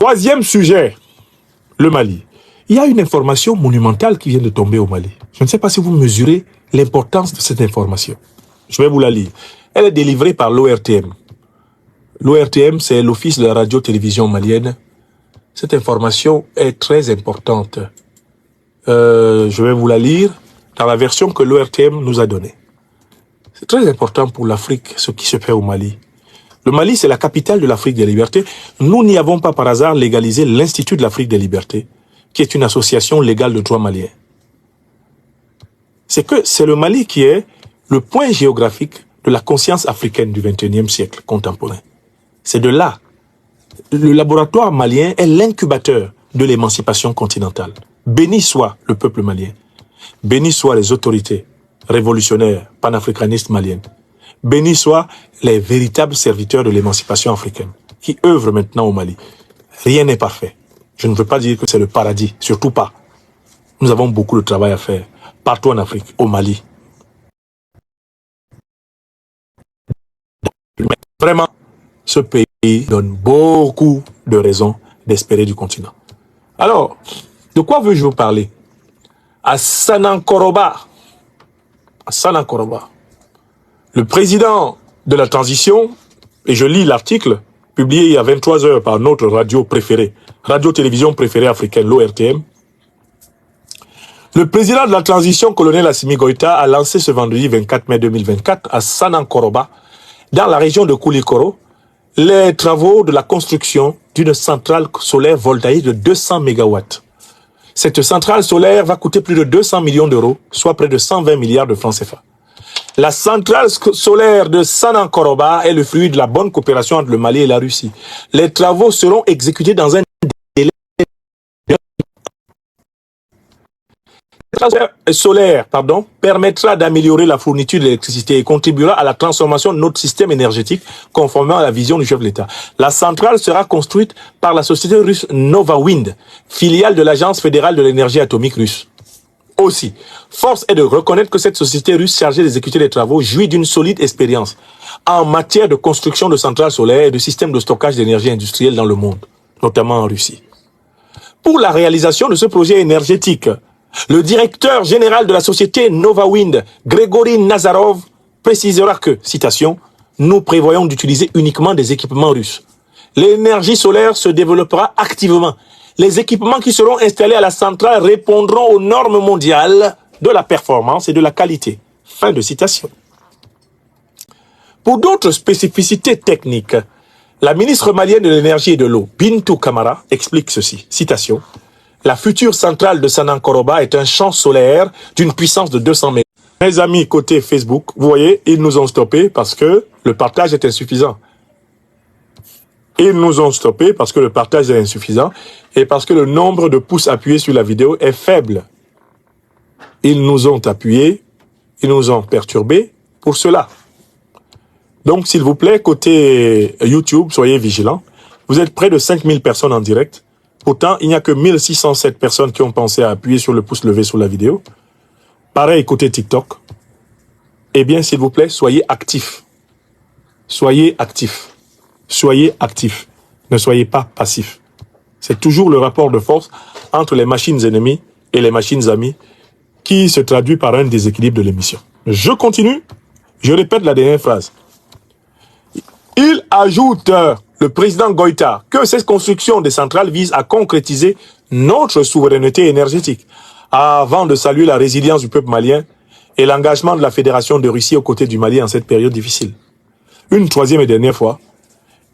Troisième sujet, le Mali. Il y a une information monumentale qui vient de tomber au Mali. Je ne sais pas si vous mesurez l'importance de cette information. Je vais vous la lire. Elle est délivrée par l'ORTM. L'ORTM, c'est l'Office de la radio-télévision malienne. Cette information est très importante. Je vais vous la lire dans la version que l'ORTM nous a donnée. C'est très important pour l'Afrique, ce qui se fait au Mali. Le Mali, c'est la capitale de l'Afrique des libertés. Nous n'y avons pas par hasard légalisé l'Institut de l'Afrique des libertés, qui est une association légale de droit malien. C'est que c'est le Mali qui est le point géographique de la conscience africaine du XXIe siècle contemporain. C'est de là. Le laboratoire malien est l'incubateur de l'émancipation continentale. Béni soit le peuple malien. Béni soient les autorités révolutionnaires panafricanistes maliennes. Béni soient les véritables serviteurs de l'émancipation africaine qui œuvrent maintenant au Mali. Rien n'est parfait. Je ne veux pas dire que c'est le paradis, surtout pas. Nous avons beaucoup de travail à faire, partout en Afrique, au Mali. Mais vraiment, ce pays donne beaucoup de raisons d'espérer du continent. Alors, de quoi veux-je vous parler? À Sanankoroba, le président de la transition, et je lis l'article publié il y a 23 heures par notre radio préférée, radio-télévision préférée africaine, l'ORTM. Le président de la transition, colonel Assimi Goïta, a lancé ce vendredi 24 mai 2024 à Sanankoroba, dans la région de Koulikoro, les travaux de la construction d'une centrale solaire voltaïque de 200 MW. Cette centrale solaire va coûter plus de 200 millions d'euros, soit près de 120 milliards de francs CFA. La centrale solaire de Sanankoroba est le fruit de la bonne coopération entre le Mali et la Russie. Les travaux seront exécutés dans un délai solaire, permettra d'améliorer la fourniture d'électricité et contribuera à la transformation de notre système énergétique conformément à la vision du chef de l'État. La centrale sera construite par la société russe Nova Wind, filiale de l'Agence fédérale de l'énergie atomique russe. Aussi, force est de reconnaître que cette société russe chargée d'exécuter les travaux jouit d'une solide expérience en matière de construction de centrales solaires et de systèmes de stockage d'énergie industrielle dans le monde, notamment en Russie. Pour la réalisation de ce projet énergétique, le directeur général de la société Nova Wind, Grégory Nazarov, précisera que, citation, « Nous prévoyons d'utiliser uniquement des équipements russes. L'énergie solaire se développera activement. Les équipements qui seront installés à la centrale répondront aux normes mondiales de la performance et de la qualité. » Fin de citation. Pour d'autres spécificités techniques, la ministre malienne de l'énergie et de l'eau, Bintou Kamara, explique ceci, citation, « La future centrale de Sanankoroba est un champ solaire d'une puissance de 200 MW. » Mes amis côté Facebook, vous voyez, ils nous ont stoppés parce que le partage est insuffisant. Ils nous ont stoppés parce que le partage est insuffisant et parce que le nombre de pouces appuyés sur la vidéo est faible. Ils nous ont appuyés, ils nous ont perturbés pour cela. Donc, s'il vous plaît, côté YouTube, soyez vigilants. Vous êtes près de 5000 personnes en direct. Pourtant, il n'y a que 1607 personnes qui ont pensé à appuyer sur le pouce levé sur la vidéo. Pareil, côté TikTok. Eh bien, s'il vous plaît, soyez actifs. Soyez actifs. Soyez actifs. Ne soyez pas passifs. C'est toujours le rapport de force entre les machines ennemies et les machines amies qui se traduit par un déséquilibre de l'émission. Je continue. Je répète la dernière phrase. Il ajoute, le président Goïta, que cette construction des centrales vise à concrétiser notre souveraineté énergétique avant de saluer la résilience du peuple malien et l'engagement de la Fédération de Russie aux côtés du Mali en cette période difficile. Une troisième et dernière fois,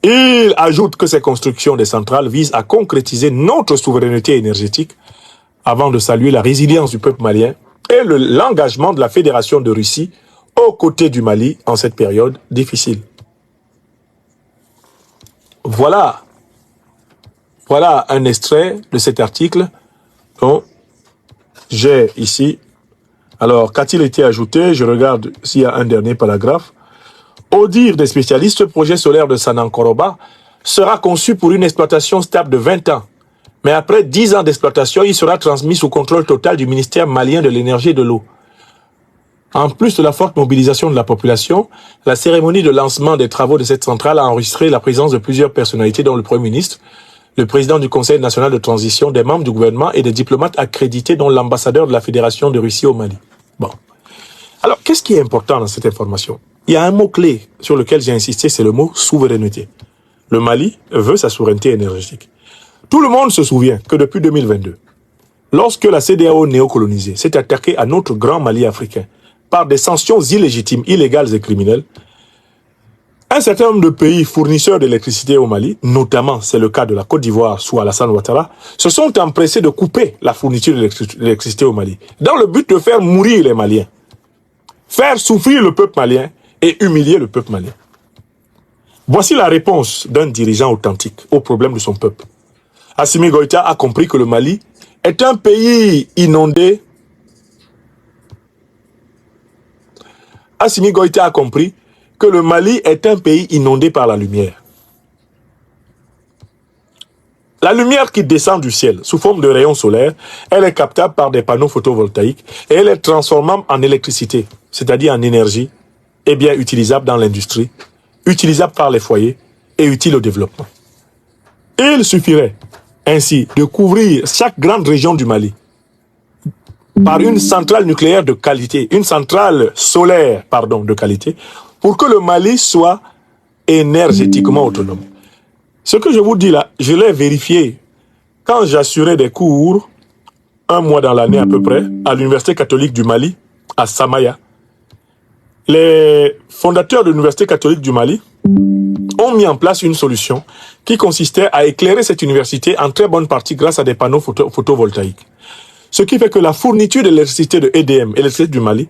il ajoute que ces constructions des centrales visent à concrétiser notre souveraineté énergétique avant de saluer la résilience du peuple malien et l'engagement de la Fédération de Russie aux côtés du Mali en cette période difficile. Voilà un extrait de cet article dont j'ai ici. Alors, qu'a-t-il été ajouté? Je regarde s'il y a un dernier paragraphe. Au dire des spécialistes, le projet solaire de Sanankoroba sera conçu pour une exploitation stable de 20 ans. Mais après 10 ans d'exploitation, il sera transmis sous contrôle total du ministère malien de l'énergie et de l'eau. En plus de la forte mobilisation de la population, la cérémonie de lancement des travaux de cette centrale a enregistré la présence de plusieurs personnalités, dont le Premier ministre, le président du Conseil national de transition, des membres du gouvernement et des diplomates accrédités, dont l'ambassadeur de la Fédération de Russie au Mali. Bon. Alors, qu'est-ce qui est important dans cette information? Il y a un mot-clé sur lequel j'ai insisté, c'est le mot souveraineté. Le Mali veut sa souveraineté énergétique. Tout le monde se souvient que depuis 2022, lorsque la CEDEAO néocolonisée s'est attaquée à notre grand Mali africain par des sanctions illégitimes, illégales et criminelles, un certain nombre de pays fournisseurs d'électricité au Mali, notamment c'est le cas de la Côte d'Ivoire sous Alassane Ouattara, se sont empressés de couper la fourniture d'électricité au Mali, dans le but de faire mourir les Maliens, faire souffrir le peuple malien et humilier le peuple malien. Voici la réponse d'un dirigeant authentique au problème de son peuple. Assimi Goïta a compris que le Mali est un pays inondé. Assimi Goïta a compris que le Mali est un pays inondé par la lumière. La lumière qui descend du ciel sous forme de rayons solaires, elle est captable par des panneaux photovoltaïques et elle est transformable en électricité, c'est-à-dire en énergie, et bien utilisable dans l'industrie, utilisable par les foyers et utile au développement. Il suffirait ainsi de couvrir chaque grande région du Mali par une centrale nucléaire de qualité, une centrale solaire, de qualité, pour que le Mali soit énergétiquement autonome. Ce que je vous dis là, je l'ai vérifié quand j'assurais des cours, un mois dans l'année à peu près, à l'Université catholique du Mali, à Samaya. Les fondateurs de l'Université catholique du Mali ont mis en place une solution qui consistait à éclairer cette université en très bonne partie grâce à des panneaux photovoltaïques. Ce qui fait que la fourniture d'électricité de EDM, électricité du Mali,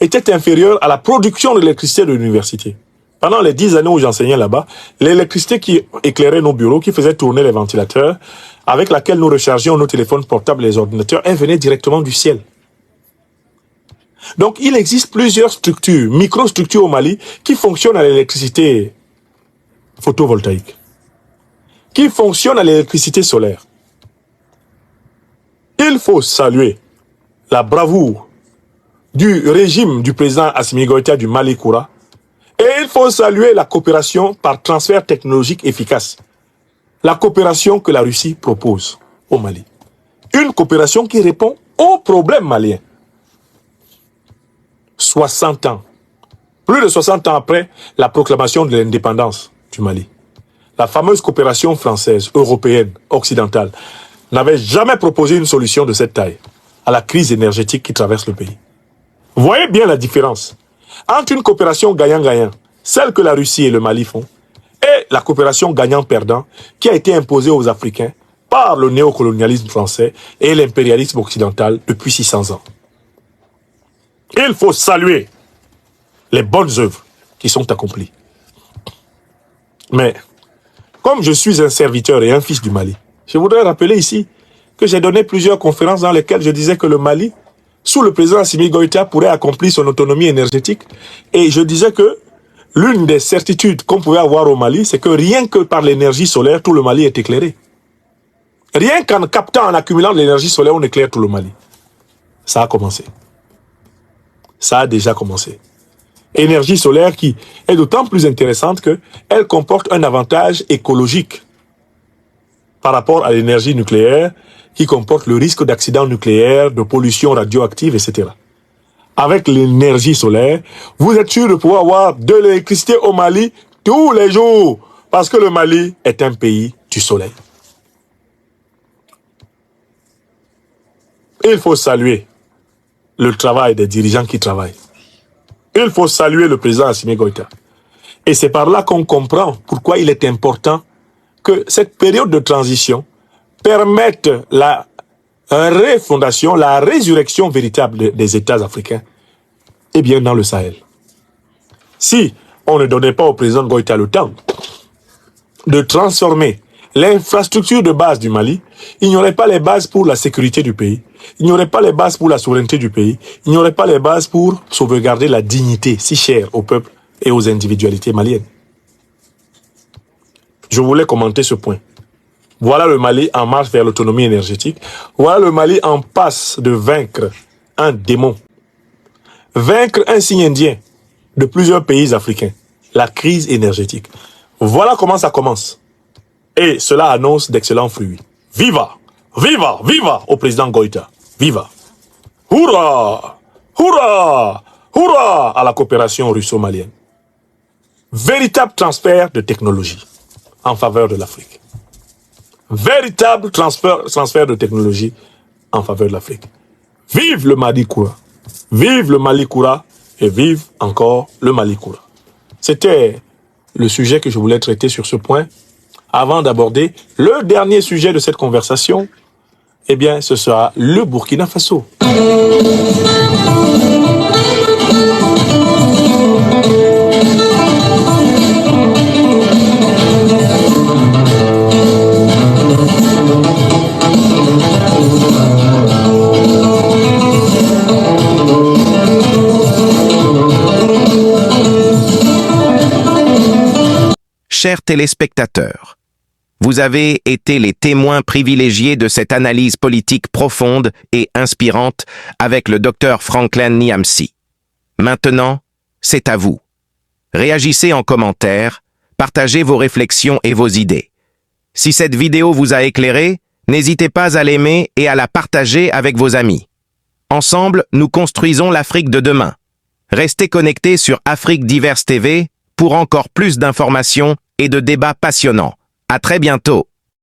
était inférieure à la production d'électricité de l'université. Pendant les 10 années où j'enseignais là-bas, l'électricité qui éclairait nos bureaux, qui faisait tourner les ventilateurs, avec laquelle nous rechargions nos téléphones portables et les ordinateurs, elle venait directement du ciel. Donc il existe plusieurs structures, microstructures au Mali, qui fonctionnent à l'électricité photovoltaïque, qui fonctionnent à l'électricité solaire. Il faut saluer la bravoure du régime du président Assimi Goïta du Mali Koura, et il faut saluer la coopération par transfert technologique efficace. La coopération que la Russie propose au Mali. Une coopération qui répond aux problèmes maliens. 60 ans. Plus de 60 ans après la proclamation de l'indépendance du Mali. La fameuse coopération française, européenne, occidentale, n'avait jamais proposé une solution de cette taille à la crise énergétique qui traverse le pays. Vous voyez bien la différence entre une coopération gagnant-gagnant, celle que la Russie et le Mali font, et la coopération gagnant-perdant qui a été imposée aux Africains par le néocolonialisme français et l'impérialisme occidental depuis 600 ans. Il faut saluer les bonnes œuvres qui sont accomplies. Mais, comme je suis un serviteur et un fils du Mali, je voudrais rappeler ici que j'ai donné plusieurs conférences dans lesquelles je disais que le Mali, sous le président Assimi Goïta, pourrait accomplir son autonomie énergétique. Et je disais que l'une des certitudes qu'on pouvait avoir au Mali, c'est que rien que par l'énergie solaire, tout le Mali est éclairé. Rien qu'en captant, en accumulant de l'énergie solaire, on éclaire tout le Mali. Ça a commencé. Ça a déjà commencé. Énergie solaire qui est d'autant plus intéressante qu'elle comporte un avantage écologique par rapport à l'énergie nucléaire qui comporte le risque d'accident nucléaire, de pollution radioactive, etc. Avec l'énergie solaire, vous êtes sûr de pouvoir avoir de l'électricité au Mali tous les jours parce que le Mali est un pays du soleil. Il faut saluer le travail des dirigeants qui travaillent. Il faut saluer le président Assimi Goïta. Et c'est par là qu'on comprend pourquoi il est important que cette période de transition permette la refondation, la résurrection véritable des États africains, et bien dans le Sahel. Si on ne donnait pas au président Goïta le temps de transformer l'infrastructure de base du Mali, il n'y aurait pas les bases pour la sécurité du pays, il n'y aurait pas les bases pour la souveraineté du pays, il n'y aurait pas les bases pour sauvegarder la dignité si chère au peuple et aux individualités maliennes. Je voulais commenter ce point. Voilà le Mali en marche vers l'autonomie énergétique. Voilà le Mali en passe de vaincre un démon. Vaincre un signe indien de plusieurs pays africains. La crise énergétique. Voilà comment ça commence. Et cela annonce d'excellents fruits. Viva! Viva! Viva au président Goïta. Viva! Hurrah! Hurrah! Hurrah à la coopération russo-malienne. Véritable transfert de technologie en faveur de l'Afrique. Véritable transfert de technologie en faveur de l'Afrique. Vive le Mali Koura. Vive le Mali Koura et vive encore le Mali Koura. C'était le sujet que je voulais traiter sur ce point. Avant d'aborder le dernier sujet de cette conversation, eh bien, ce sera le Burkina Faso. Chers téléspectateurs, vous avez été les témoins privilégiés de cette analyse politique profonde et inspirante avec le Dr Franklin Nyamsi. Maintenant, c'est à vous. Réagissez en commentaire, partagez vos réflexions et vos idées. Si cette vidéo vous a éclairé, n'hésitez pas à l'aimer et à la partager avec vos amis. Ensemble, nous construisons l'Afrique de demain. Restez connectés sur Afrique Diverse TV pour encore plus d'informations et de débats passionnants. À très bientôt.